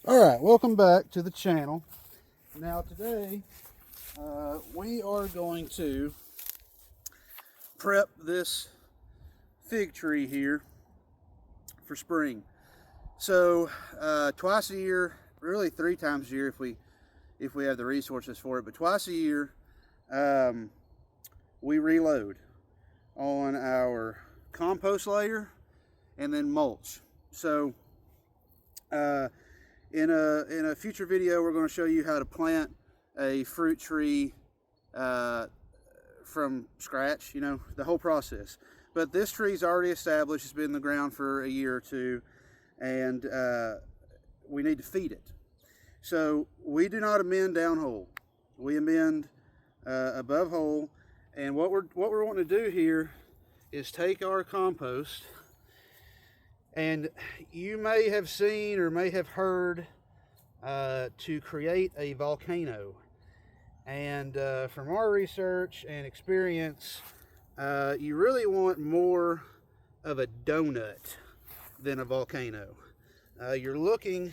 Alright, welcome back to the channel. Now today we are going to prep this fig tree here for spring. So twice a year, really 3 times a year if we have the resources for it, but twice a year we reload on our compost layer and then mulch. So in a future video, we're going to show you how to plant a fruit tree from scratch, the whole process. But this tree's already established. It's been in the ground for a year or two, and we need to feed it. So we do not amend downhole. We amend above hole. And what we're wanting to do here is take our compost, and you may have seen or may have heard to create a volcano. And from our research and experience, you really want more of a donut than a volcano. You're looking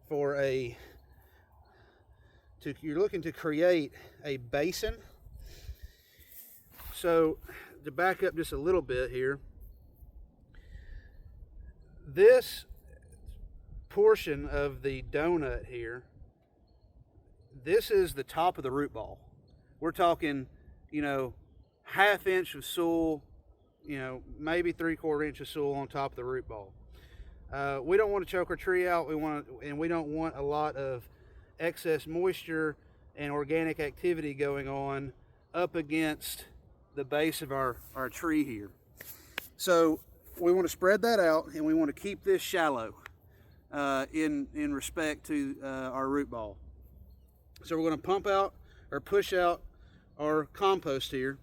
to create a basin. So to back up just a little bit here, this portion of the donut here, this is the top of the root ball. We're talking, ½ inch of soil, maybe 3/4 inch of soil on top of the root ball. We don't want to choke our tree out. We don't want a lot of excess moisture and organic activity going on up against the base of our tree here. So we want to spread that out, and we want to keep this shallow in respect to our root ball. So we're going to pump out or push out our compost here.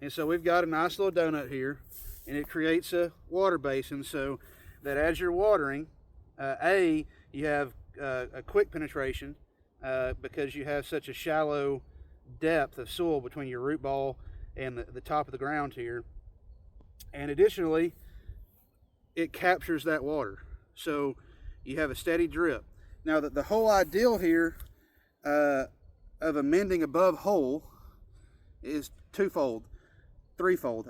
And so we've got a nice little donut here, and it creates a water basin so that as you're watering, you have a quick penetration because you have such a shallow depth of soil between your root ball and the top of the ground here. And additionally, it captures that water. So you have a steady drip. Now, the whole ideal here of amending above hole is threefold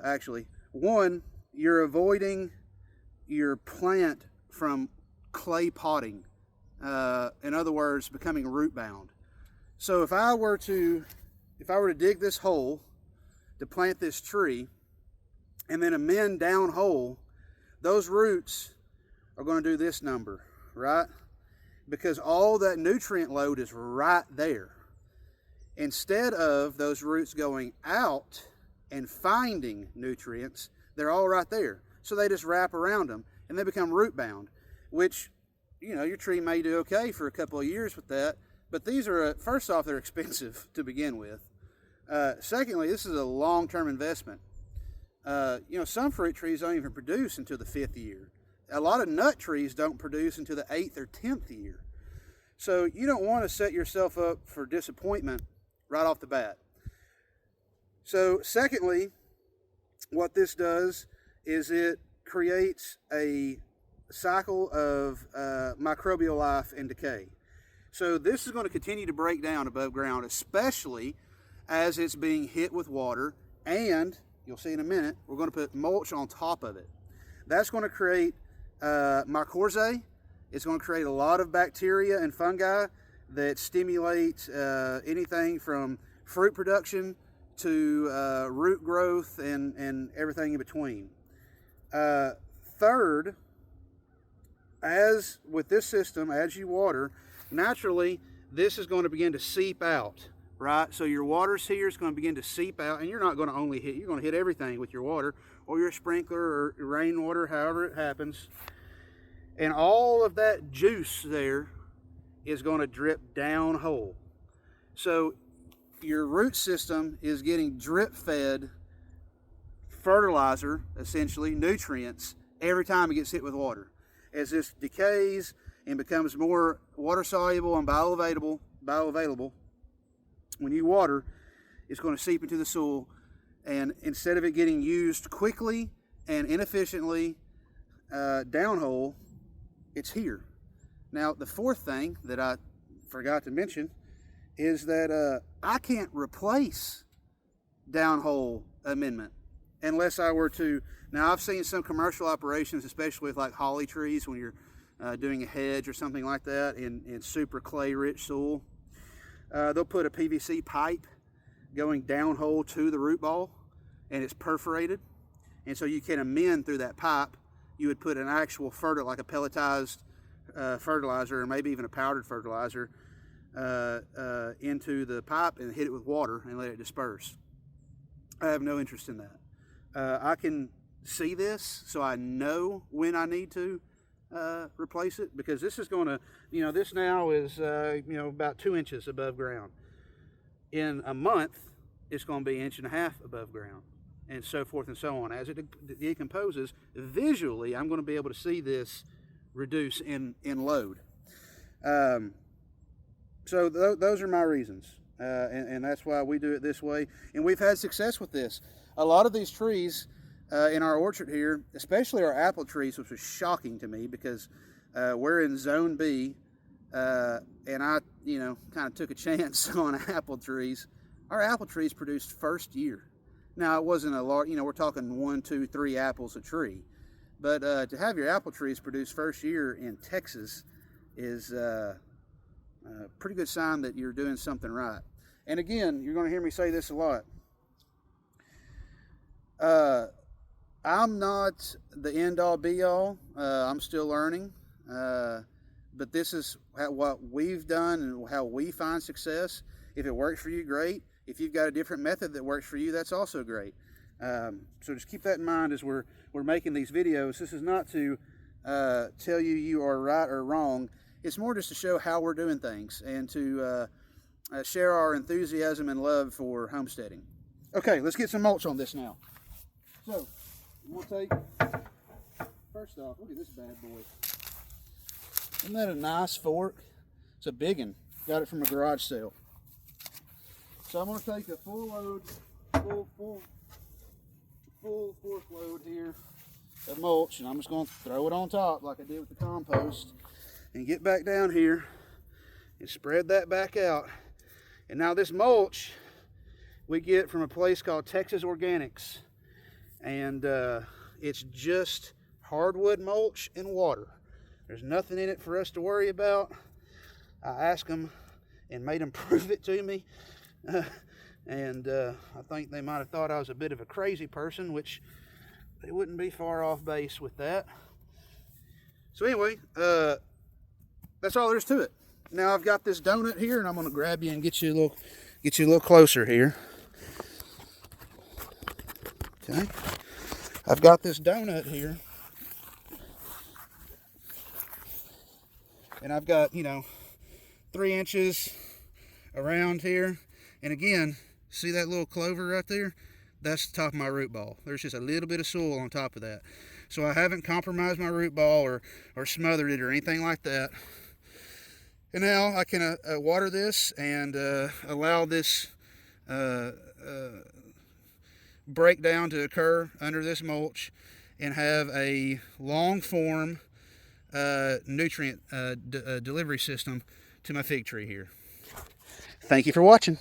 actually. One, you're avoiding your plant from clay potting. In other words, becoming root bound. So if I were to dig this hole to plant this tree and then amend down hole, those roots are going to do this number, right? Because all that nutrient load is right there. Instead of those roots going out and finding nutrients, they're all right there. So they just wrap around them and they become root bound, which, your tree may do okay for a couple of years with that. But these are, first off, they're expensive to begin with. Secondly, this is a long-term investment. Some fruit trees don't even produce until the 5th year. A lot of nut trees don't produce until the 8th or 10th year. So you don't want to set yourself up for disappointment right off the bat. So secondly, what this does is it creates a cycle of microbial life and decay. So this is going to continue to break down above ground, especially as it's being hit with water, and you'll see in a minute, we're going to put mulch on top of it. That's going to create mycorrhizae. It's going to create a lot of bacteria and fungi that stimulate anything from fruit production to root growth and everything in between. Third, as with this system, as you water, naturally this is going to begin to seep out, right? So your water's here is going to begin to seep out, and you're not going to only hit, you're going to hit everything with your water or your sprinkler or rainwater, however it happens. And all of that juice there is going to drip down hole. So your root system is getting drip fed fertilizer, essentially nutrients, every time it gets hit with water. As this decays and becomes more water soluble and bioavailable, when you water, it's going to seep into the soil, and instead of it getting used quickly and inefficiently downhole, it's here. Now, the fourth thing that I forgot to mention is that I can't replace downhole amendment unless I were to. Now, I've seen some commercial operations, especially with like holly trees, when you're doing a hedge or something like that in super clay rich soil. They'll put a PVC pipe going downhole to the root ball, and it's perforated, and so you can amend through that pipe. You would put an actual fertilizer, like a pelletized fertilizer, or maybe even a powdered fertilizer, into the pipe and hit it with water and let it disperse. I have no interest in that. I can see this, so I know when I need to replace it, because this is going to, this now is, about 2 inches above ground. In a month, it's going to be 1.5 inches above ground, and so forth and so on. As it decomposes, visually, I'm going to be able to see this reduce in load. So those are my reasons, and that's why we do it this way. And we've had success with this. A lot of these trees in our orchard here, especially our apple trees, which was shocking to me because we're in Zone B, and I, kind of took a chance on apple trees. Our apple trees produced first year. Now, it wasn't a large, we're talking 1, 2, 3 apples a tree. But to have your apple trees produce first year in Texas is a pretty good sign that you're doing something right. And again, you're going to hear me say this a lot. I'm not the end-all be-all. I'm still learning. But this is what we've done and how we find success. If it works for you, great. If you've got a different method that works for you, that's also great. So just keep that in mind as we're making these videos. This is not to tell you you are right or wrong. It's more just to show how we're doing things and to share our enthusiasm and love for homesteading. Okay, let's get some mulch on this now. So, we'll take, first off, look at this bad boy. Isn't that a nice fork? It's a big one. Got it from a garage sale. So I'm going to take a full load, full fork load here of mulch, and I'm just going to throw it on top like I did with the compost, and get back down here and spread that back out. And now this mulch we get from a place called Texas Organics, and it's just hardwood mulch and water. There's nothing in it for us to worry about. I asked them and made them prove it to me. And I think they might have thought I was a bit of a crazy person, which they wouldn't be far off base with that. So anyway, that's all there is to it. Now I've got this donut here, and I'm going to grab you and get you a little closer here. Okay, I've got this donut here, and I've got 3 inches around here. And again, see that little clover right there? That's the top of my root ball. There's just a little bit of soil on top of that. So I haven't compromised my root ball or smothered it or anything like that. And now I can water this and allow this breakdown to occur under this mulch and have a long form nutrient delivery system to my fig tree here. Thank you for watching.